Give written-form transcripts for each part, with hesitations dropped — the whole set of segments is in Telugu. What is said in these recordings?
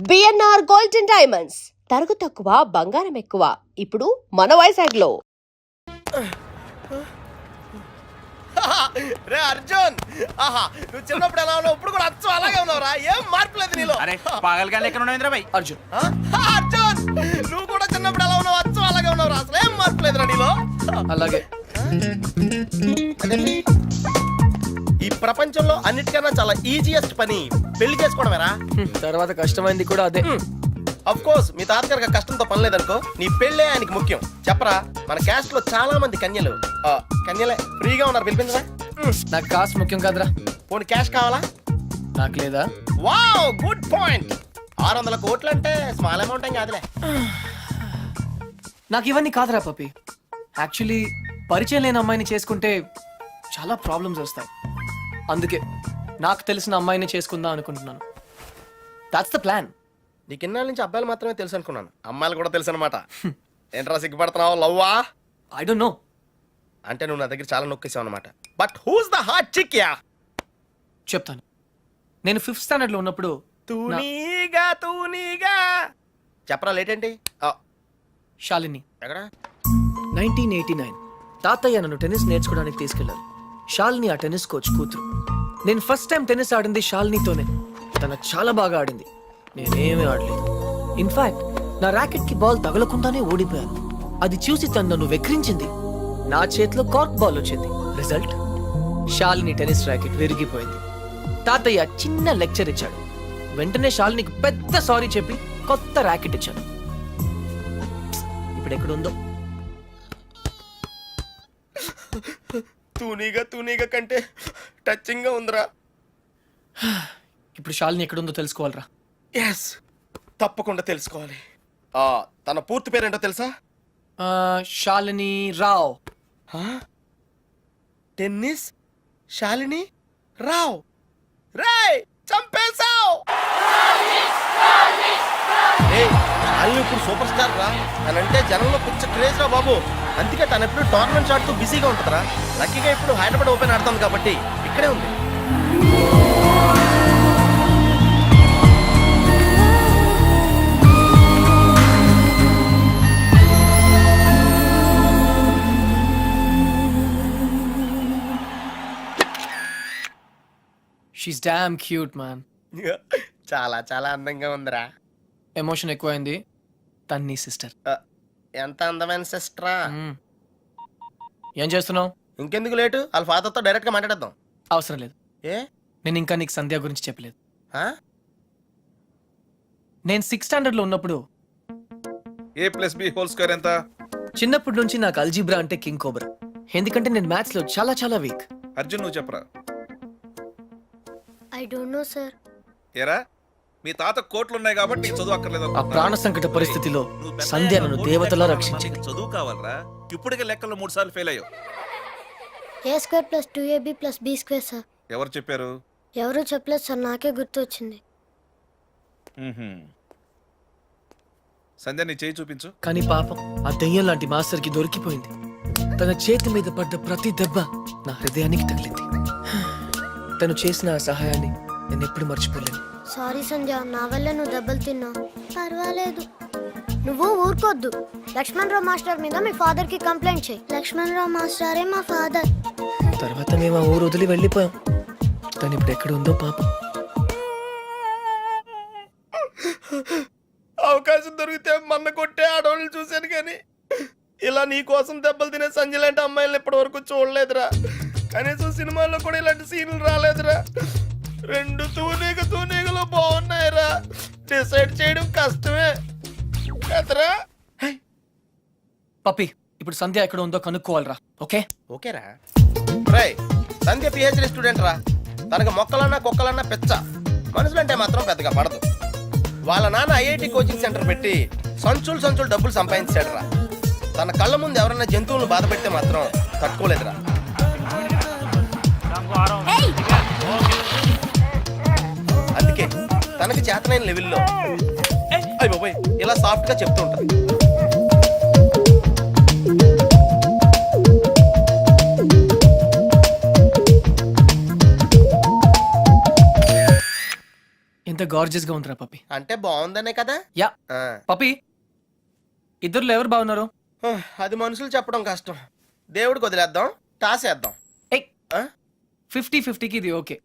బిఎన్ఆర్ గోల్డ్ అండ్ డైమండ్స్ తరుగు తక్కువ బంగారం ఎక్కువ. ఇప్పుడు మన వైజాగ్లో. రే అర్జున్, ఆహా నువ్వు చిన్నప్పుడు ఎలా ఉన్నావు ఇప్పుడు కూడా అచ్చం అలాగే ఉన్నావురా. ఏం మార్పు లేదు నీలో. అరే పాగల్ ఎక్కడ ఉన్నావు భాయ్? అర్జున్ అర్జున్ నువ్వు కూడా చిన్నప్పుడు ఎలా ఉన్నావు అచ్చం అలాగే ఉన్నావురా. అసలు ఏం మార్పు లేదురా నీలో. అలాగే ఈ ప్రపంచంలో అన్నిటికన్నా చాలా ఈజియెస్ట్ పని పెళ్లి చేసుకోవడమేరా. తర్వాత కష్టమైంది కూడా అదే. అఫ్ కోర్స్ మీ తాతగారికి కష్టంతో పని లేదనుకో, నీ పెళ్ళే ఆయనకి ముఖ్యం. చెప్పరా, మన క్యాస్ట్ లో చాలా మంది కన్యలే ఫ్రీగా ఉన్నారు, పిలిపించరా. నాకు కాస్ట్ ముఖ్యం కాదురా. పోనీ క్యాష్ కావాలా? నాకు లేదా? Wow, good point. 600 కోట్లు అంటే స్మాల్ అమౌంట్ ఏం కాదులే. నాకు ఇవన్నీ కాదురా పప్పి. యాక్చువల్లీ పరిచయం లేని అమ్మాయిని చేసుకుంటే చాలా ప్రాబ్లమ్స్ వస్తాయి. అందుకే నాకు తెలిసిన అమ్మాయిని చేసుకుందాం అనుకుంటున్నాను. That's the plan. నీకు ఇన్నాళ్ళ నుంచి అబ్బాయిలు మాత్రమే తెలుసు అనుకున్నాను, అమ్మాయిలు కూడా తెలుసు అనమాట. ఏంట్రా సిగ్గుపడుతున్నావు? లవ్వా? I don't know. అంటే నువ్వు నా దగ్గర చాలా నొక్కేసావు అనమాట. But who's the hot chick? Yeah చెప్తాను. నేను 5th స్టాండర్డ్ లో ఉన్నప్పుడు తూనీగా చెప్పరా. లేట్ ఏంటి? శాలిని. ఎక్కడ? 1989 తాతయ్య నన్ను టెన్నిస్ నేర్చుకోవడానికి తీసుకెళ్లారు. శాలిని ఆ టెన్నిస్ కోచ్ కూతురు. నేను ఫస్ట్ టైం టెన్నిస్ ఆడింది శాలినితోనే. తన చాలా బాగా ఆడింది, నేనేమీ ఆడలేదు. ఇన్ఫాక్ట్ నా ర్యాకెట్ కి బాల్ తగలకుండానే ఓడిపోయాను. అది చూసి తను నన్ను వెక్రించింది. నా చేతిలో కార్క్ బాల్ వచ్చింది. రిజల్ట్, శాలిని టెన్నిస్ ర్యాకెట్ విరిగిపోయింది. తాతయ్య చిన్న లెక్చర్ ఇచ్చాడు. వెంటనే శాలినికి పెద్ద సారీ చెప్పి కొత్త ర్యాకెట్ ఇచ్చాను. ఇప్పుడు ఎక్కడుందో. తూనీగా కంటే టచింగ్ గా ఉందిరా. ఇప్పుడు శాలిని ఎక్కడుందో తెలుసుకోవాలరా. ఎస్, తప్పకుండా తెలుసుకోవాలి. తన పూర్తి పేరేంటో తెలుసా? శాలిని రావ్. టెన్నిస్ శాలిని రావ్. రేయ్, చంపేశావ్. శాలిని ఇప్పుడు సూపర్ స్టార్ రా. తనంటే జనంలో పిచ్చ క్రేజ్ రా బాబు. అందుకే తను ఎప్పుడు టోర్నమెంట్స్ ఆడుతూ బిజీగా ఉంటుందిరా. లక్కీగా ఇప్పుడు హైదరాబాద్ ఓపెన్ ఆడుతుంది కాబట్టి ఇక్కడే ఉంది. She's damn cute man. చాలా చాలా అందంగా ఉందిరా. ఎమోషన్ ఎక్కువైంది. తన్ని సిస్టర్. ఎంత అందమైన సిస్టరా. ఏం చేస్తున్నావు? ఇంకెందుకు లేటు, వాళ్ళ ఫాదర్తో డైరెక్ట్ గా మాట్లాడేద్దాం. అవసరం లేదు. ఏ? నేను ఇంకా నీకు సంధ్య గురించి చెప్పలేదు. ఆ? నేను 6th స్టాండర్డ్ లో ఉన్నప్పుడు a+b² ఎంత? చిన్నప్పటి నుంచి నాకు అల్జీబ్రా అంటే కింగ్ కోబ్రా. ఎందుకంటే నేను మ్యాథ్స్ లో చాలా చాలా వీక్. అర్జున్ నువ్వు చెప్పరా. I don't no sir. ఏరా, మీ తాత కోట్లు ఉన్నాయి కాబట్టి నీకు చదువు అక్కర్లేదు ఆ అనుకుంటున్నా? ప్రాణ సంకట పరిస్థితిలో నువ్వు పెద్ద సంధ్య అయ్యాక నన్ను కోట్లు దేవతలా లెక్కలు రక్షించింది. నీకు చదువు కావాలరా. ఇప్పటికే లెక్కల్లో 3 సార్లు ఫెయిల్ అయ్యావు. a² + 2ab + b² sir. ఎవరు చెప్పారు? ఎవరూ చెప్పలేదు సార్, నాకే గుర్తు వచ్చింది. సంధ్య నీ చేయి చూపించు. కానీ పాపం ఆ దెయ్యం లాంటి మాస్టర్ కి దొరికిపోయింది. తన చేతి మీద పడ్డ ప్రతి దెబ్బ నా హృదయానికి తగిలింది. తను చేసిన ఆ సహాయాన్ని నేను ఎప్పుడు మర్చిపోలేను. సారీ సంధ్య, నా వల్ల నువ్వు దెబ్బలు తిన్నావు. పర్వాలేదు, నువ్వు ఊరుకోద్దు. లక్ష్మణరావు మాస్టర్ మీద మీ ఫాదర్ కి కంప్లైంట్ చేయి. లక్ష్మణరావు మాస్టరే మా ఫాదర్. తర్వాత మేము ఆ ఊరు వదిలి వెళ్ళిపోయాం. తను ఇప్పుడు ఎక్కడ ఉందో పాపం. అవకాశం దొరికితే మన్న కొట్టే ఆడవాళ్ళు చూశాను, కానీ ఇలా నీ కోసం దెబ్బలు తినే సంజయ్ లాంటి అమ్మాయిలను ఇప్పటి వరకు చూడలేదురా. కనీసం సినిమాల్లో కూడా ఇలాంటి సీన్లు రాలేదురా. 2 తూనీగలు బాగున్నాయిరా. డిసైడ్ చేయడం కష్టమే కదరా. పప్పి, ఇప్పుడు సంధ్య ఎక్కడ ఉందో కనుక్కోవాలరా. ఓకే ఓకేరా. రేయ్, సంధ్య PhD స్టూడెంట్ రా. తనకు మొక్కలన్నా కుక్కలన్నా పెచ్చ. మనుషులంటే మాత్రం పెద్దగా పడదు. వాళ్ళ నాన్న IIT కోచింగ్ సెంటర్ పెట్టి సంచులు డబ్బులు సంపాదించాడు రా. తన కళ్ళ ముందు ఎవరైనా జంతువులను బాధ పెడితే మాత్రం తట్టుకోలేదురా. అందుకే తనకి చేతనైన లెవెల్లో ఇలా సాఫ్ట్ గా చెప్తూ ఉంటుంది. ఎంత గార్జియస్ గా ఉందిరా పప్పి. అంటే బాగుందనే కదా. యా ఆ. పప్పి, ఇద్దరులో ఎవరు బాగున్నారు? అది మనుషులు చెప్పడం కష్టం. దేవుడికి వదిలేద్దాం, టాస్ వేద్దాం. ఏయ్, 50-50కి ఇది ఓకే.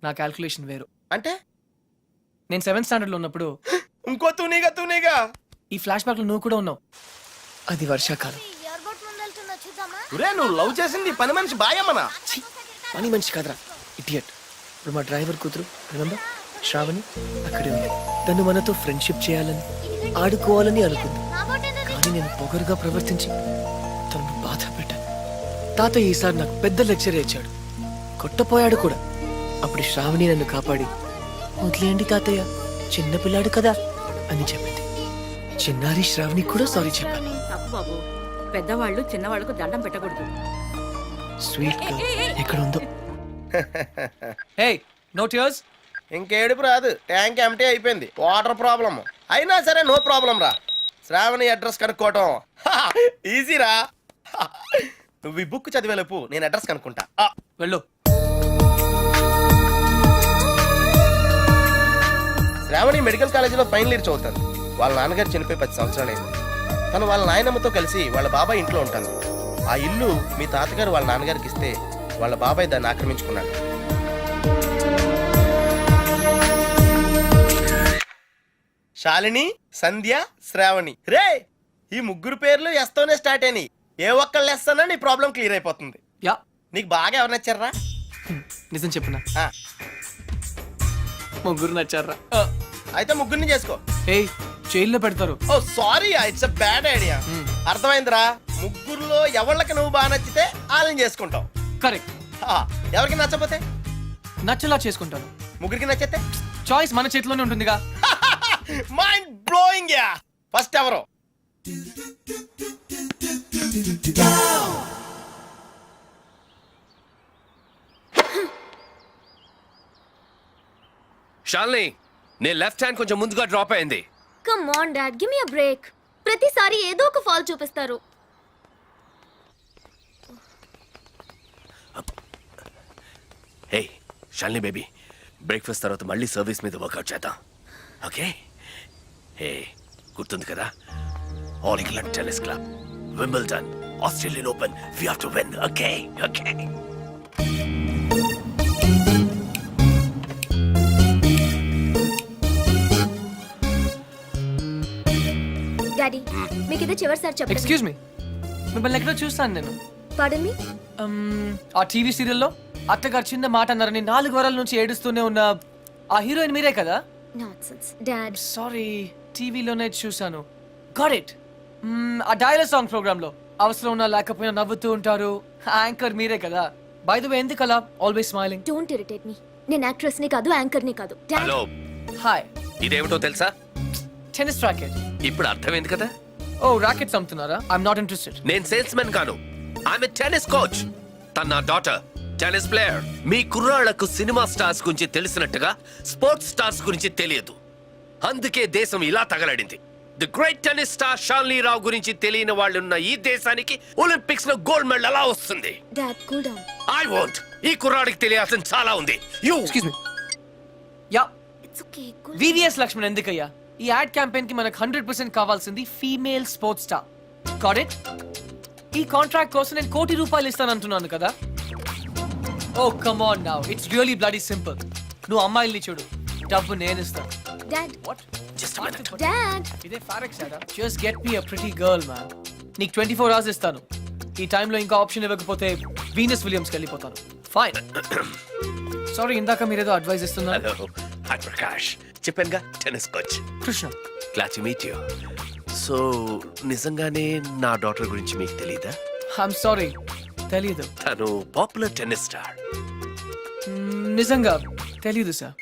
నా క్యాల్కులేషన్ వేరు. అంటే నేను 7th స్టాండర్డ్ లో ఉన్నప్పుడు ఇంకో తూనీగా ఈ ఫ్లాష్ బ్యాక్ లో నువ్వు కూడా ఉన్నావు. అది వర్షాకాలం. ఎయిర్పోర్ట్ ముందు వెళ్తున్నా చూద్దామా? ఒరే నువ్వు లవ్ చేసింది పని మనిషి బాయమ్మనా? ఛీ, పని మనిషి కాదురా, ఇడియట్. ఇప్పుడు మా డ్రైవర్ కూతురు రిమెంబర్ శ్రావణి అక్కడే ఉంది. తను మనతో ఫ్రెండ్షిప్ చేయాలని ఆడుకోవాలని అనుకుంది. నా బోట్ ఏదో కానీ నేను పొగరుగా ప్రవర్తించి తనను బాధ పెట్టాను. తాతయ్య ఈసారి నాకు పెద్ద లెక్చర్ ఇచ్చాడు, కొట్టపోయాడు కూడా. అప్పుడు శ్రావణి నన్ను కాపాడి వదిలేయండి తాతయ్య, చిన్నపిల్లాడు కదా అని చెప్పింది. చిన్నారి శ్రావణి కూడా సారీ చెప్పాను. తప్పు బాబు, పెద్దవాళ్ళు చిన్నవాళ్ళకు దండం పెట్టకూడదు. స్వీట్ గా ఎక్కడ ఉందో. Hey no tears. ఇంకేడుపు రాదు, ట్యాంక్ ఎంటీ అయిపోయింది. వాటర్ ప్రాబ్లమ్ అయినా సరే నో ప్రాబ్లం రా. శ్రావణి అడ్రస్ కనుక్కోవటం ఈజీరా. నువ్వు ఈ బుక్ చదివేలోపు నేను అడ్రస్ కనుక్కుంటా. వెళ్ళు. శ్రావణి మెడికల్ కాలేజీలో ఫైనల్ ఇయర్ చదువుతాను. వాళ్ళ నాన్నగారు చనిపోయి 10 సంవత్సరాలైంది. తను వాళ్ళ నాయనమ్మతో కలిసి వాళ్ళ బాబాయ్ ఇంట్లో ఉంటాను. ఆ ఇల్లు మీ తాతగారు వాళ్ళ నాన్నగారికి ఇస్తే వాళ్ళ బాబాయ్ దాన్ని ఆక్రమించుకున్నాడు. శాలిని, సంధ్య, శ్రావణి. రే ఈ ముగ్గురు పేర్లు ఎస్తోనే స్టార్ట్ అయినాయి. ఏ ఒక్కళ్ళు ఎస్తానో నీ ప్రాబ్లం క్లియర్ అయిపోతుంది. యా, నీకు బాగా ఎవరు నచ్చారా? నిజం చెప్పునా, ఆ, ముగ్గురు నచ్చారా? అయితే ముగ్గురిని చేసుకో. హే, జైల్లో పెడతారు. Oh sorry, it's a bad idea. అర్థమైందిరా. ముగ్గురులో ఎవళ్ళకి నువ్వు బాగా నచ్చితే వాళ్ళని చేసుకుంటావు. కరెక్ట్. ఎవరికి నచ్చపోతే నచ్చలా చేసుకుంటాను. ముగ్గురికి నచ్చితే చాయిస్ మన చేతిలోనే ఉంటుందిగా. Mind blowing yeah. ఫస్ట్ ఎవరు? షాల్ని, నీ లెఫ్ట్ హ్యాండ్ కొంచెం ముందుగా డ్రాప్ అయింది. Come on dad, give me a break. ప్రతిసారి ఏదో ఒక ఫాల్ చూపిస్తారు. హే షాల్ని బేబీ, బ్రేక్ఫాస్ట్ తర్వాత మళ్ళీ సర్వీస్ మీద వర్కౌట్ చేద్దాం, ఓకే? హే, గుర్తుంది కదా, all England tennis club, Wimbledon, Australian open, we have to win, okay? Okay. Daddy, మీకు ఇది చివరిసారి చెప్పండి. ఎక్స్క్యూజ్ మీ, మిమ్మల్ని ఎక్కడో చూస్తాను నేను. పాడన్ మీ. ఆ టీవీ సీరియల్లో అత్తగారు చిన్న మాట అన్నారని 4 వారాల నుంచి ఏడుస్తూనే ఉన్న ఆ హీరోయిన్ మీరే కదా? Nonsense dad. సారీ, టీవీలోనే చూసాను. Got it. ఆ డైలాగ్ సాంగ్ ప్రోగ్రామ్ లో అవసరం ఉన్నా లేకపోయినా నవ్వుతూ ఉంటారు. యాంకర్ మీరే కదా? బై ద వే, ఎందుకు అలా always smiling? Don't irritate me. నేను యాక్ట్రెస్ ని కాదు, యాంకర్ ని కాదు. Hello, hi. ఇదేమిటో తెలుసా? Tennis racket. ఇప్పుడు అర్థమైంది కదా. ఓ, రాకెట్స్ అమ్ముతున్నారా? I'm not interested. నేను సేల్స్ మెన్ కాను, ఆమె టెన్నిస్ కోచ్. తన నా డాటర్, టెన్నిస్ ప్లేయర్. మీ కుర్రాళ్లకు సినిమా స్టార్స్ గురించి తెలిసినట్టుగా స్పోర్ట్స్ స్టార్స్ గురించి తెలియదు. అందుకే దేశం ఇలా తగలడింది. The great tennis star Shalini Rao గురించి తెలియని వాళ్ళున్న ఈ దేశానికి ఒలింపిక్స్ లో గోల్డ్ మెడల్ ఎలా వస్తుంది? Dad, cool down. I want. ఈ కుర్రాడికి తెలియాల్సిన చాలా ఉంది. You excuse me. Yeah, it's okay. VVS Laxman ఎందుకయ్యా? ఈ యాడ్ క్యాంపెయిన్ కి మనకు 100% కావాల్సింది female sports star. Got it? ఈ కాంట్రాక్ట్ కోసం నేను ₹1 కోటి ఇస్తానంటున్నాను కదా. Oh come on now, it's really bloody simple. నువ్వు అమ్మాయిల్ని చూడు, డబ్బు నేను ఇస్తాను. Dad, what? Just minute. Dad. ఇదే ఫారెక్స్ యాడా? Just get me a pretty girl man. నీకు 24 hours ఇస్తాను. ఈ టైంలో ఇంకా ఆప్షన్ ఇవ్వకపోతే వీనస్ విలియమ్స్కి వెళ్ళిపోతాను. ఫైన్. సారీ, ఇందాక మీరేదో అడ్వైస్ ఇస్తున్నారు. Hello, hi Prakash. చెప్పానుగా, tennis coach Krishna. Glad to meet you. So నిజంగానే నా డాటర్ గురించి మీకు తెలీదా? ఐఎమ్ సారీ, తెలీదు. తను పాపులర్ టెన్నిస్ స్టార్. నిజంగా తెలీదు సార్.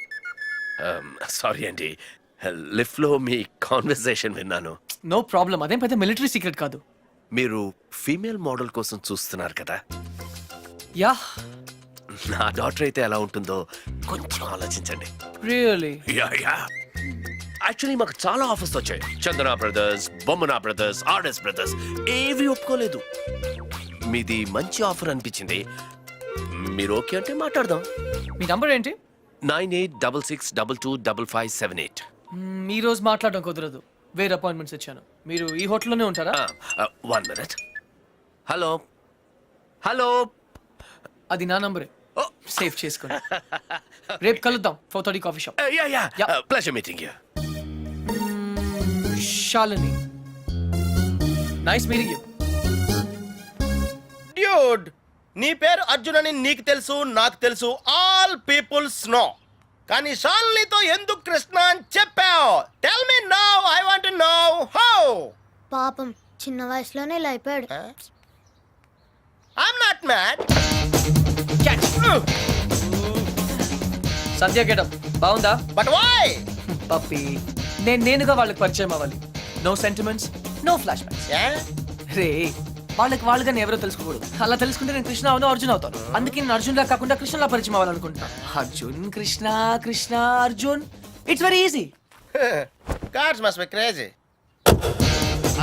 సారీ అండి, లిఫ్ట్ లో మీ కాన్వర్సేషన్ విన్నాను. నో ప్రాబ్లం, అదేం పెద్ద మిలిటరీ సీక్రెట్ కాదు. మీరు ఫీమేల్ మోడల్ కోసం చూస్తున్నారు కదా. యా, నా డాటర్ అయితే ఎలా ఉంటుందో కొంచెం ఆలోచించండి. రియల్లీ? యాక్చువల్లీ మాకు చాలా ఆఫర్స్ వచ్చాయి. చందన బ్రదర్స్, బొమ్మనా బ్రదర్స్, ఆర్ఎస్ బ్రదర్స్, ఏవి ఒప్పుకోలేదు. మీది మంచి ఆఫర్ అనిపించింది. మీరు ఓకే అంటే మాట్లాడదాం. మీ నంబర్ ఏంటి? 9866225578. ఈ రోజు మాట్లాడడం కుదరదు, వేరే అపాయింట్మెంట్స్ ఇచ్చాను. మీరు ఈ హోటల్లోనే ఉంటారా? 1 minute. Hello hello. అది నా నంబరే, సేవ్ చేసుకోండి. రేపు కలుద్దాం 4:30 coffee shop. Yeah. Pleasure meeting you. Shalini, nice meeting you. Dude, నీ పేరు అర్జున్ అని నీకు తెలుసు, నాకు తెలుసు, ఆల్ పీపుల్స్ నో. కానీ షాలినితో ఎందుకు కృష్ణ అని చెప్పావు? Tell me now, I want to know how. పాపం చిన్న వయసులోనే ఇలా అయిపోయాడు. I'm not mad. Sandhya getup బాగుందా? But why? పప్పి, నేనుగా వాళ్ళకి పరిచయం అవ్వాలి. No sentiments, no flashbacks. రే, వాళ్ళకి నేను ఎవరో తెలుసుకోకూడదు. అలా తెలుసుకుంటే నేను కృష్ణ అవును, అర్జున్ అవుతాను. అందుకే నేను అర్జున్ లా కాకుండా కృష్ణలా పరిచయం అవ్వాలనుకుంటా. Arjun Krishna, Krishna Arjun, it's very easy. Cars must be crazy.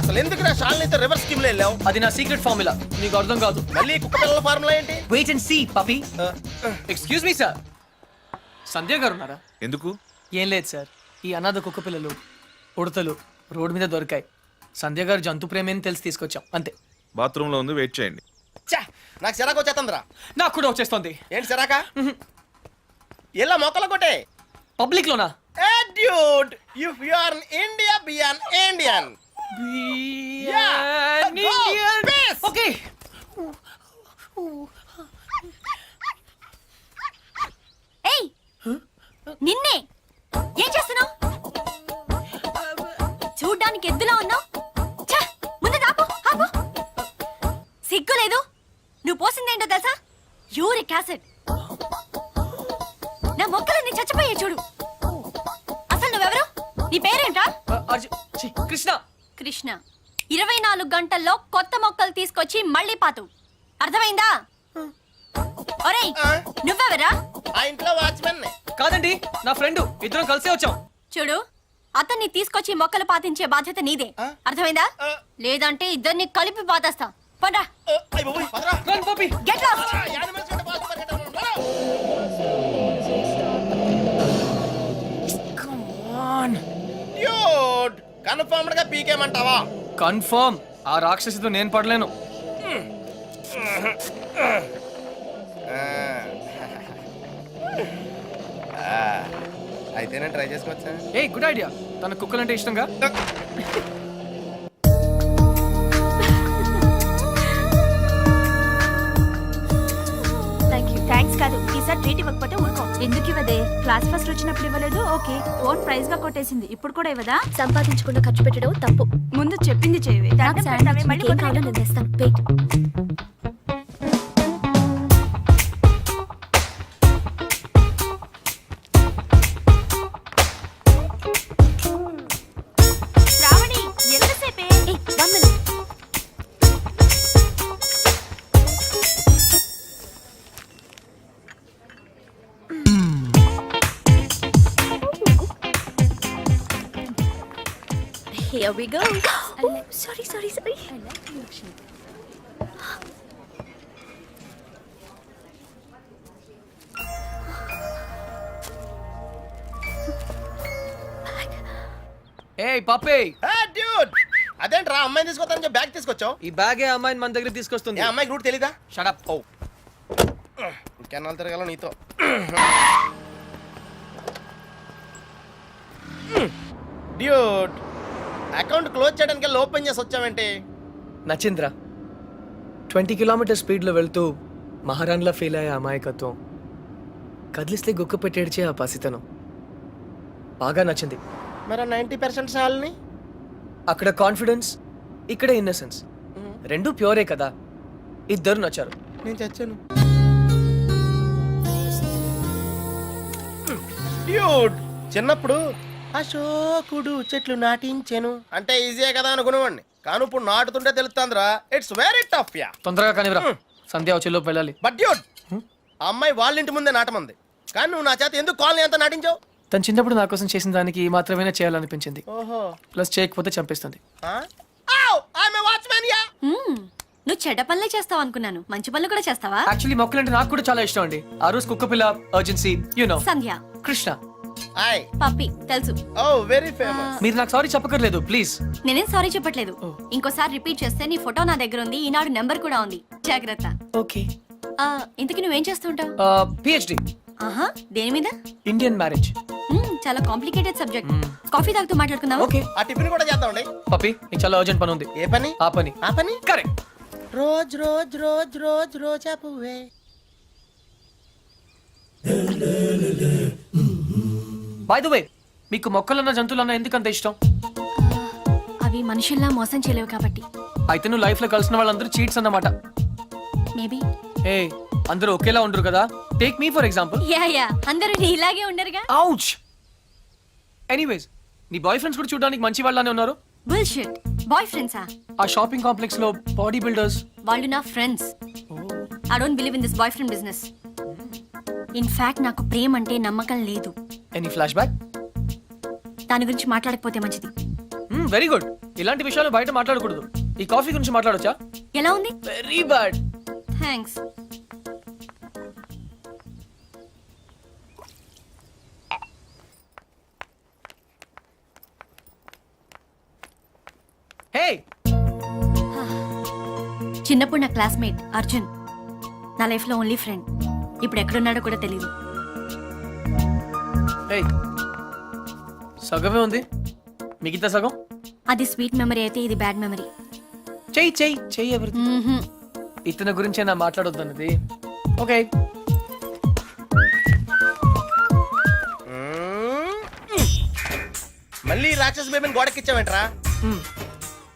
అసలు ఎందుకు నా షాలినితో రివర్స్ స్కీమ్ లో వెళ్ళావు? అది నా సీక్రెట్ ఫార్ములా, నీకు అర్థం కాదు. మళ్ళీ కుక్క పిల్లల ఫార్ములా ఏంటి? Wait and see puppy. Excuse me sir, Sandhya గారు ఉన్నారా? ఎందుకు? ఏం లేదు సార్, ఈ అనాథ కుక్క పిల్లలు ఉడతలు రోడ్డు మీద దొరికాయి. సంధ్య గారు జంతు ప్రేమని తెలిసి తీసుకొచ్చాం, అంతే. బాత్రూమ్ లో ఉంది, వెయిట్ చేయండి. ఛా, నాకు సిరాకు వచ్చేస్తుందిరా. నాకు కూడా వచ్చేస్తుంది. ఏంటి సిరాక? ఇలా మొక్కలు కొట్టే. పబ్లిక్ లోనా? Dude, if you are in India, be an Indian. Yeah, go, peace. Okay. ఏయ్, నిన్నే ఏం చేస్తున్నావు? చూడ్డానికి ఎద్దులా ఉన్నావు. ముందు ఆపు, ఆపు. సిగ్గు లేదు. నువ్వు పోసిందేంటో తెలుసా? Uric acid. నా మొక్కలన్నీ చచ్చిపోయాయి చూడు. అసలు నువ్వెవరు? నీ పేరేంట్రా? కృష్ణ. కృష్ణ. 24 గంటల్లో కొత్త మొక్కలు తీసుకొచ్చి మళ్ళీ పాతు. అర్థమైందా? ఒరేయ్, నువ్వెవరా? ఆ ఇంట్లో వాచ్మెన్. కాదండి, నా ఫ్రెండ్. ఇద్దరం కలిసే వచ్చాం. చూడు, అతన్ని తీసుకొచ్చి మొక్కలు పాతించే బాధ్యత నీదే. అర్థమైందా? లేదంటే ఇద్దరిని కలిపి పాతేస్తా. పండ్రా. Run, puppy. Get lost. Come on. Dude, confirmed గా పీకేమంటావా? కన్ఫర్మ్. ఆ రాక్షసితో నేను పడలేను. అయితే నేను ట్రై చేసుకోవచ్చా? A good idea. తన కుక్కలంటే ఇష్టంగా. థ్యాంక్స్ కాదు, ఈసారి ట్రీట్ ఇవ్వకపోతే ఊరుకో. ఎందుకు ఇవ్వదే? క్లాస్ ఫస్ట్ వచ్చినప్పుడు ఇవ్వలేదు. ఓకే, ఓన్ ప్రైజ్ గా కొట్టేసింది. ఇప్పుడు కూడా ఇవ్వదా? సంపాదించకుండా ఖర్చు పెట్టడం తప్పు. ముందు చెప్పింది చేయవే. నాకు శాండ్విచ్ మీకేం కావాలో నేను తెస్తాను. Wait. Shravani, ఎంతసేపే? 1 minute. Here we go. Oh, sorry. ఏయ్ పప్పి, డ్యూడ్, అదేంట్రా అమ్మాయిని తీసుకొస్తానని చెప్పి బ్యాగ్ తీసుకొచ్చావు? ఈ బ్యాగే అమ్మాయిని మన దగ్గర తీసుకొస్తుంది. ఏ అమ్మాయికి రూట్ తెలీదా? Shut up. ఓ, ఇంకెన్నాళ్ళు తిరగాల నీతో? డ్యూడ్, అకౌంట్ క్లోజ్ చేయడానికి ఓపెన్ చేసి వచ్చావేంటి? నచింద్ర 20 కిలోమీటర్ స్పీడ్లో వెళ్తూ మహారాణ్లా ఫీల్ అయ్యే అమాయకత్వం, కదిలిస్తే గుక్క పెట్టేడ్చే ఆ పసితనం బాగా నచ్చింది. మరి 90% సాల్ని? అక్కడ కాన్ఫిడెన్స్, ఇక్కడ ఇన్నసెన్స్, రెండు ప్యూరే కదా. ఇద్దరు నచ్చారు. నేను చచ్చాను. డ్యూడ్, చిన్నప్పుడు అశోకుడు చెట్లు నాటించెను అంటే ఈజీయే కదా అనుకునేవాడిని. కానీ ఇప్పుడు నాటుతుంటే తెలుస్తుందిరా, ఇట్స్ వెరీ టఫ్. యా, తొందరగా కానివ్వరా, సంధ్య వచ్చేలోపు వెళ్ళాలి. బట్ డ్యూడ్, ఆ అమ్మాయి వాళ్ళ ఇంటి ముందే నాటమంది, కానీ నువ్వు నా చేత ఎందుకు కాలనీ అంతా నాటించావు? తను చిన్నప్పుడు నా కోసం చేసిన దానికి ఈ మాత్రమే చేయాలనిపించింది. ఓహో, ప్లస్ చేయకపోతే చంపేస్తుంది. నువ్వు చెడ్డ పనులే చేస్తావు అనుకున్నాను. మంచి పనులు కూడా చేస్తావా? యాక్చువల్లీ మొక్కలంటే నాకు కూడా చాలా ఇష్టం అండి. ఆ రోజు కుక్క పిల్ల, urgency, you know. Sandhya, Krishna. Hi. Puppy తెలుసు. Oh very famous. మీరు నాకు సారీ చెప్పకర్లేదు ప్లీజ్. నేనేం సారీ చెప్పట్లేదు. ఇంకోసారి రిపీట్ చేస్తే నీ ఫోటో నా దగ్గర ఉంది, ఈనాడు నెంబర్ కూడా ఉంది, జాగ్రత్త. ఓకే. ఇంతకీ నువ్వేం చేస్తుంటావు? పిహెచ్డి ఆహా, దేని మీద? Indian marriage. చాలా కాంప్లికేటెడ్ సబ్జెక్ట్. కాఫీ తాగుతూ మాట్లాడుకుందాం. ఓకే ఆ టిఫిన్ కూడా చేద్దామండి. పప్పి నీకు చాలా అర్జెంట్ పని ఉంది. ఏ పని? ఆ పని. ఆ పని correct. Rose rose rose rose రోజా పువ్వే. బై ద వే, మీకు మొక్కలన్న జంతువులన్న ఎందుకంత ఇష్టం? అవి మనుషుల్లా మోసం చేయలేవు కాబట్టి. అయితే నువ్వు లైఫ్ లో కలిసిన వాళ్ళందరూ చీట్స్ అన్నమాట. మేబీ. ఏ అందరూ ఒకేలా ఉండరు కదా. Take me for example. Yeah అందరూ ఇలాగే ఉండరుగా. ఔచ్. ఎనీవేస్, నీ బాయ్ ఫ్రెండ్స్ కూడా చూడడానికి మంచి వాళ్ళనే ఉన్నారు. బుల్షిట్. బాయ్ ఫ్రెండ్సా? ఆ షాపింగ్ కాంప్లెక్స్ లో బాడీ బిల్డర్స్. వాళ్ళు నా friends. I don't believe in this boy friend business. In fact నాకు ప్రేమ అంటే నమ్మకం లేదు. Any flash back? దాని గురించి మాట్లాడకపోతే మంచిది. Very good. ఇలాంటి విషయాలు బయట మాట్లాడకూడదు. ఈ కాఫీ గురించి మాట్లాడొచ్చా? ఎలా ఉంది? Very bad. థ్యాంక్స్. హే, చిన్నప్పుడు నా క్లాస్మేట్ అర్జున్. నా లైఫ్ లో ఓన్లీ ఫ్రెండ్. ఇప్పుడు ఎక్కడున్నాడో కూడా తెలియదు. హే, సగమే ఉంది, మిగతా సగం అది స్వీట్ మెమరీ అయితే ఇది బ్యాడ్ మెమరీ. చెయ్యి చెయ్యి చెయ్యి ఎవరిది. ఇతని గురించే నా మాట్లాడొద్దన్నది. ఓకే. మళ్ళీ రాక్షస్ బేబీని గోడకిచ్చావేంట్రా?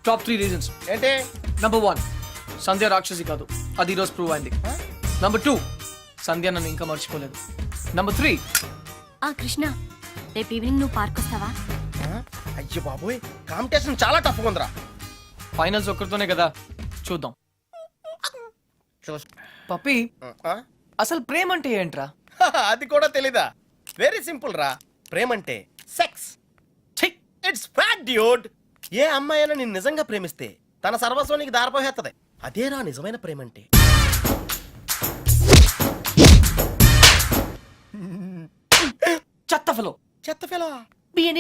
Top 3 reasons. ఏంటి? నంబర్ 1, సంధ్య రాక్షసి కాదు, అది ఈరోజు ప్రూవ్ అయింది. నంబర్ 2, సంధ్య నన్ను ఇంకా మర్చిపోలేదు. నంబర్ 3, కృష్ణ, రేపు ఈవినింగ్ నువ్వు పార్క్ వస్తావా? అయ్యో బాబోయ్, కాంపిటీషన్ చాలా టఫ్ ఉందిరా. ఫైనల్స్ ఒక్కరితోనే కదా, చూద్దాం. పప్పి, అసలు ప్రేమ అంటే ఏంట్రా? అది కూడా తెలీదా? వెరీ సింపుల్ రా. ప్రేమంటే సెక్స్. It's fact dude. ఏ అమ్మాయి అయినా నిన్ను నిజంగా ప్రేమిస్తే తన సర్వస్వానికి దారిపోహేత్తది. అదేరా నిజమైన ప్రేమంటే. చెత్త ఫెలో. చెత్త ఫెలో. బి ఎన్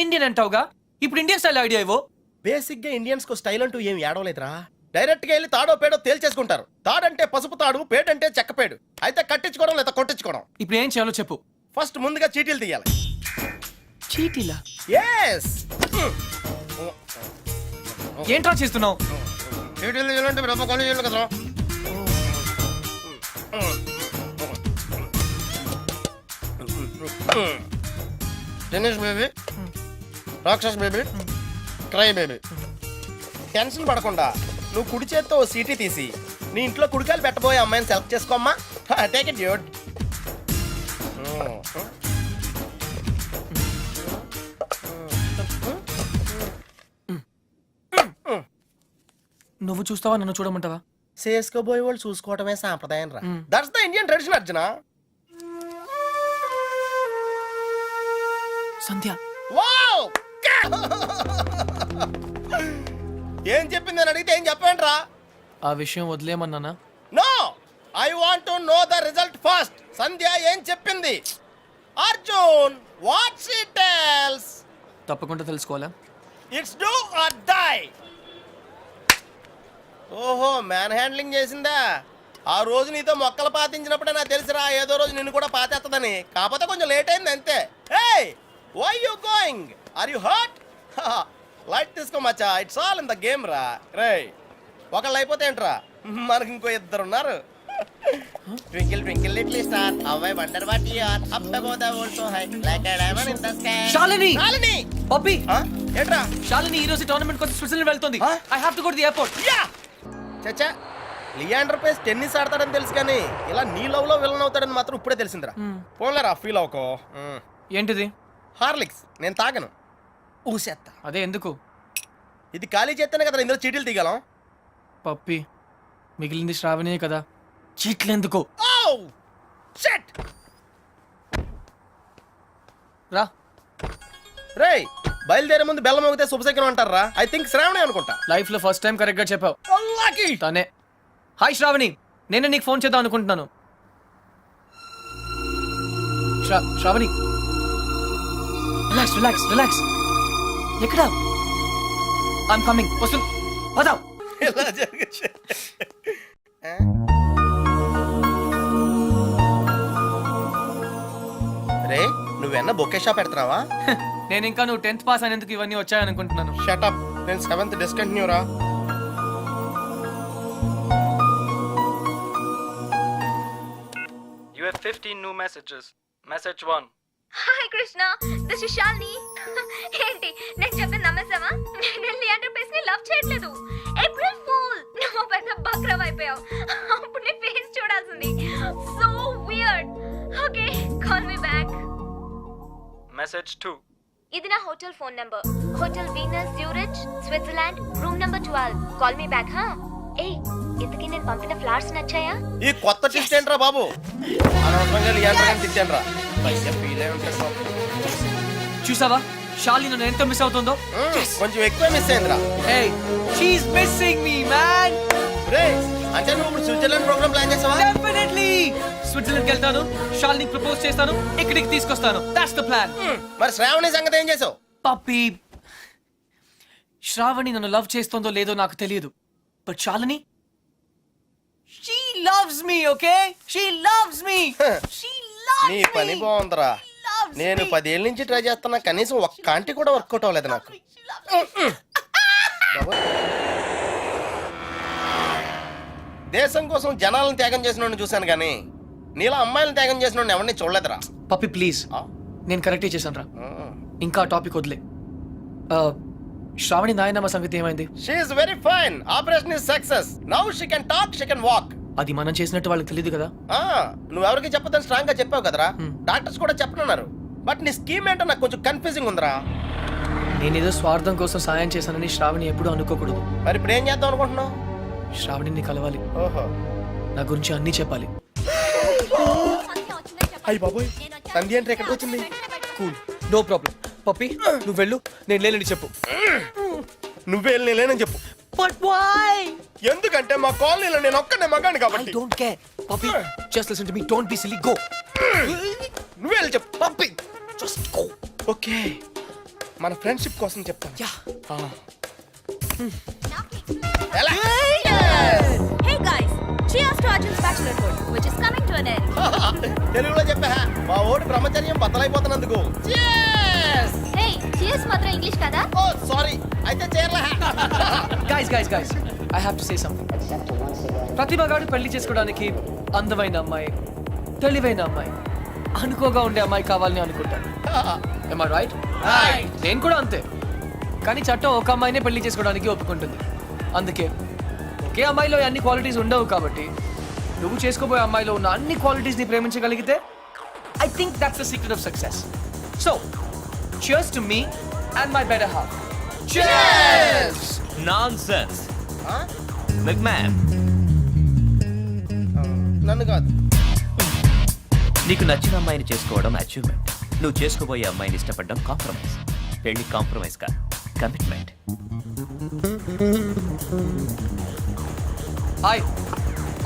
ఇండియన్ అంటావుగా, ఇప్పుడు ఇండియన్ స్టైల్ ఐడియా ఇవ్వు. బేసిక్ గా ఇండియన్స్ కు స్టైల్ అంటూ ఏం ఏడవలేదురా. డైరెక్ట్ గా వెళ్ళి తాడో పేడో తేల్చేసుకుంటారు. తాడంటే పసుపు తాడు, పేడంటే చెక్కపేడు. అయితే కట్టించుకోవడం లేదా కొట్టించుకోవడం. ఇప్పుడు ఏం చేయాలో చెప్పు. ఫస్ట్ ముందుగా చీటీలు తీయాలి. చీటీలా? ఎస్. ఏంట్రా చేస్తున్నావు? చీటీలు తీయాలంటే బ్రహ్మ కాలేజీలు కదరా. టెన్నిస్ బేబీ, రాక్షస్ బేబీ, క్రై బేబీ. టెన్షన్ పడకుండా నువ్వు కుడి చేత్తో ఓ సీటీ తీసి నీ ఇంట్లో కుడికాయలు పెట్టబోయే అమ్మాయిని సెలెక్ట్ చేసుకోమ్మా. Take it dude. నువ్వు చూస్తావా, నన్ను చూడమంటావా? చేసుకోబోయే వాళ్ళు చూసుకోవటమే సాంప్రదాయం రా. That's the Indian tradition Arjuna. Sandhya. Wow! ఏం చెప్పింది అని అడిగితే ఏం చెప్పండి రా. ఆ విషయం వదిలేమన్నానా? No, I want to know the result first. Sandhya ఏం చెప్పింది? Arjun, what she tells? తప్పకుండా తెలుసుకోవాలా? It's do or die. ఓహో, మ్యాన్ హ్యాండ్లింగ్ చేసిందా? ఆ రోజు నీతో మొక్కలు పాతించినప్పుడే నాకు తెలిసిరా ఏదో రోజు నిన్ను కూడా పాతేస్తుందని. కాకపోతే కొంచెం లేట్ అయింది అంతే. Hey, why you going? Are you hurt? Light తీసుకో మచ్చా, it's all in the game రా. రే, ఒకళ్ళు అయిపోతే ఏంట్రా, మనకి ఇంకో ఇద్దరు ఉన్నారు. Twinkle twinkle little star, how I wonder what you are, up above the world so high, like a diamond in the sky. Shalini! Shalini! పప్పి, ఏంట్రా? శాలిని ఈ రోజు టోర్నమెంట్ కోసం స్విట్జర్లాండ్ వెళ్తుంది. I have to go to the airport. Yeah! చచ్చా, లియాండర్ పేస్ టెన్నిస్ ఆడతాడని తెలుసు కానీ ఇలా నీ లవ్ లో విలన్ అవుతాడని మాత్రం ఇప్పుడే తెలిసిందిరా. పోన్లేరా, ఫీల్ అవుకో. ఏంటిది? హార్లిక్స్. నేను తాగను, ఊసేత్తా. అదే ఎందుకు? ఇది ఖాళీ చేస్తేనే కదా ఇందులో చీటీలు తీగలం. పప్పి, మిగిలింది శ్రావణియే కదా, చీట్లు ఎందుకు? షట్! రా. రేయ్, బయలుదేరే ముందు బెల్లం మోగితే శుభశకనం అంటారా? ఐ థింక్ శ్రావణి అనుకుంటా. లైఫ్ లో ఫస్ట్ టైం కరెక్ట్ గా చెప్పావు. తనే. హాయ్ శ్రావణి, నేనే నీకు ఫోన్ చేద్దాం అనుకుంటున్నాను. Shravani relax relax relax. ఎక్కడ? I'm coming. వస్తు పదాం. ఇలా జరిగే రే నువ్వెన్న బొకే షాప్ పెడుతున్నావా? నేను ఇంకా నువ్వు 10th పాస్ అనేందుకు ఇవన్నీ వచ్చాయనుకుంటున్నాను. షటప్, నేను 7th డిస్కంటిన్యూ రా. You have 15 new messages. Message 1. Hi Krishna, this is Shalini. ఏంటి నేను చెప్పిన నమ్మేసావా? నేను లియాండర్ పేస్ ని లవ్ చేయట్లేదు. ఏప్రిల్ ఫూల్, నువ్వు పెద్ద బక్రవ్ అయిపోయావు. అప్పుడు నీ ఫేస్ చూడాల్సింది. So weird. Okay, call me back. Message 2. ఇది నా hotel phone number. Hotel Venus Zurich, Switzerland, room number 12. Call me back. హా ఏ ఇంతకీ నేను పంపిన ఫ్లవర్స్ నచ్చాయా? ఈ కొత్త ట్విస్ట్ ఏంట్రా బాబు? అనవసరంగా లియాండర్ గారిని తిట్టానురా. చూసావా శాలిని నన్ను ఎంత మిస్ అవుతుందో? కొంచెం ఎక్కువ మిస్ అయిందిరా. Hey, she's missing me, man. రే అంటే నువ్వు ఇప్పుడు స్విట్జర్లాండ్ ప్రోగ్రామ్ ప్లాన్ చేసావా? Definitely. స్విట్జర్లాండ్కి వెళ్తాను, శాలినికి ప్రపోజ్ చేస్తాను, ఇక్కడికి తీసుకొస్తాను. That's the plan. మరి శ్రావణి సంగతి ఏం చేసావు? పప్పి, శ్రావణి నన్ను లవ్ చేస్తుందో లేదో నాకు తెలియదు. But Shalini, she loves me, okay? She loves me. She loves నీ me. పని బాగుందిరా. Loves నేను me. 10 ఏళ్ళ నుంచి ట్రై చేస్తున్నా, కనీసం ఒక్క ఆంటీ కూడా వర్కౌట్ అవ్వలేదు నాకు. దేశం కోసం జనాలను త్యాగం చేసిన చూశాను కానీ నీలా అమ్మాయిలను త్యాగం చేసిన ఎవరిని చూడలేదురా. పప్పి ప్లీజ్, నేను కరెక్టే చేశాను రా. ఇంకా టాపిక్ వదిలే. శ్రావణి నాయనమ్మ సంగతి ఏమైంది? She is very fine. Operation is success. Now she can talk, she can walk. అది మనం చేసినట్టు వాళ్ళకి తెలియదు కదా. నువ్వెవరికి చెప్పదని స్ట్రాంగ్ గా చెప్పావు కదరా. డాక్టర్స్ కూడా చెప్పనున్నారు. బట్ నీ స్కీమ్ ఏంటో నాకు కొంచెం కన్ఫ్యూజింగ్ ఉందిరా. నేనేదో స్వార్థం కోసం సాయం చేశానని శ్రావణి ఎప్పుడూ అనుకోకూడదు. మరి ఇప్పుడు ఏం చేద్దాం అనుకుంటున్నావు? శ్రావణిని కలవాలి, ఓహో, నా గురించి అన్నీ చెప్పాలి. అయ్యి బాబోయ్, సంధ్య అంటే ఎక్కడికి వచ్చింది? Cool, no problem. పప్పి నువ్వు వెళ్ళు, నేను లేనని చెప్పు. నువ్వే వెళ్ళి లేనని చెప్పు. But why? ఎందుకంటే మా కాలనీలో నేను ఒక్కనే మగాను ఐ కాబట్టి. Don't care. Pappi just listen to me, don't be silly, go. నువ్వే వెళ్ళి చెప్పు. Pappi just go. ఓకే, మన ఫ్రెండ్షిప్ కోసం చెప్తాను. యా. ఎలా? Hey guys, cheers to Arjun's bachelor course, which is coming to an end. తెలుగులో చెప్పా, మా ఓడి బ్రహ్మచర్యం బద్దలైపోతున్నందుకు. Hey, cheers మాత్రం ఇంగ్లీష్ కదా? ఓ సారీ, అయితే చేరలే. Guys I have to say something. ప్రతిభ గాడు పెళ్లి చేసుకోవడానికి అందమైన అమ్మాయి, తెలివైన అమ్మాయి, అనుకోగా ఉండే అమ్మాయి కావాలని అనుకుంటాను. Am I right? నేను కూడా అంతే. కానీ చట్టం ఒక అమ్మాయినే పెళ్లి చేసుకోవడానికి ఒప్పుకుంటుంది. అందుకే ఒకే అమ్మాయిలో అన్ని క్వాలిటీస్ ఉండవు కాబట్టి నువ్వు చేసుకోబోయే అమ్మాయిలో ఉన్న అన్ని క్వాలిటీస్ ని ప్రేమించగలిగితే I think that's the secret of success. So cheers to me and my better half. Cheers! Nonsense. Big man, నన్ను కాదు. నీకు నచ్చిన అమ్మాయిని చేసుకోవడం అచీవ్మెంట్. నువ్వు చేసుకోబోయే అమ్మాయిని ఇష్టపడడం కాంప్రమైజ్. పెళ్లి కాంప్రమైజ్ కాదు, commitment. Hi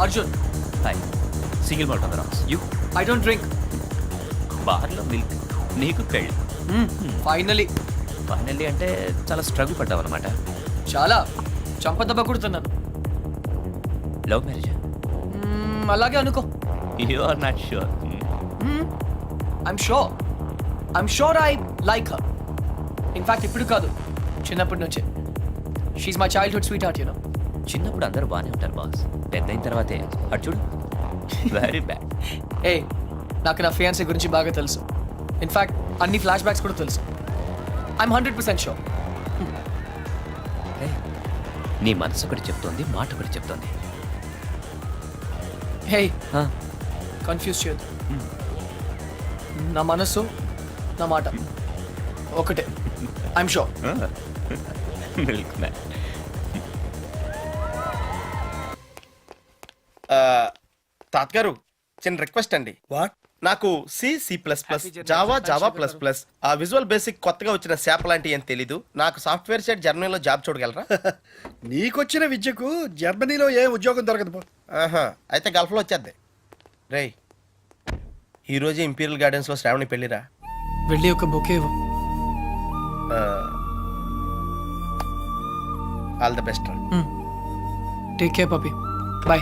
Arjun. Hi, single malt on the rocks. You I don't drink. బార్లో మిల్క్, నీకు పెళ్లి. ఫైనలీ ఫైనల్లీ అంటే చాలా స్ట్రగుల్ పడ్డావు అనమాట. చాలా చంపదెబ్బ కొడుతున్నాను. Love marriage? అలాగే అనుకో. You are not sure. I'm sure I like her. In fact, ఇప్పుడు కాదు, చిన్నప్పటి నుంచే. She's my childhood sweetheart, you know. చిన్నప్పుడు అందరూ బాగానే ఉంటారు బాస్, పెద్ద అయిన తర్వాతే అటు చూడు, వెరీ బ్యాడ్. ఏ నాకు నా ఫియాన్సీ గురించి బాగా తెలుసు. ఇన్ఫాక్ట్ అన్ని ఫ్లాష్ బ్యాక్స్ కూడా తెలుసు. I'm 100% sure. నీ మనసు ఒకటి చెప్తోంది, మాట ఒకటి చెప్తోంది. హే, కన్ఫ్యూజ్ చేయొద్దు. నా మనసు, నా మాట ఒకటే. I'm sure. Milk man. తాతగారు, చిన్న రిక్వెస్ట్ అండి. వాట్? నాకు C++, జావా++, ఆ విజువల్ బేసిక్ కొత్తగా వచ్చిన శాప్ లాంటి ఏం తెలీదు. నాకు సాఫ్ట్వేర్ సైడ్ జర్మనీలో జాబ్ చూడగలరా? నీకొచ్చిన విద్యకు జర్మనీలో ఏ ఉద్యోగం దొరకదు పో. ఆహా, అయితే గల్ఫ్లో వచ్చేద్ది. రేయ్, ఈ రోజే ఇంపీరియల్ గార్డెన్స్ లో శ్రావణి పెళ్లిరా. వెళ్ళి ఒక బొకే ఇవ్వు. ఆల్ ద బెస్ట్ రా. Take care పపి. బాయ్.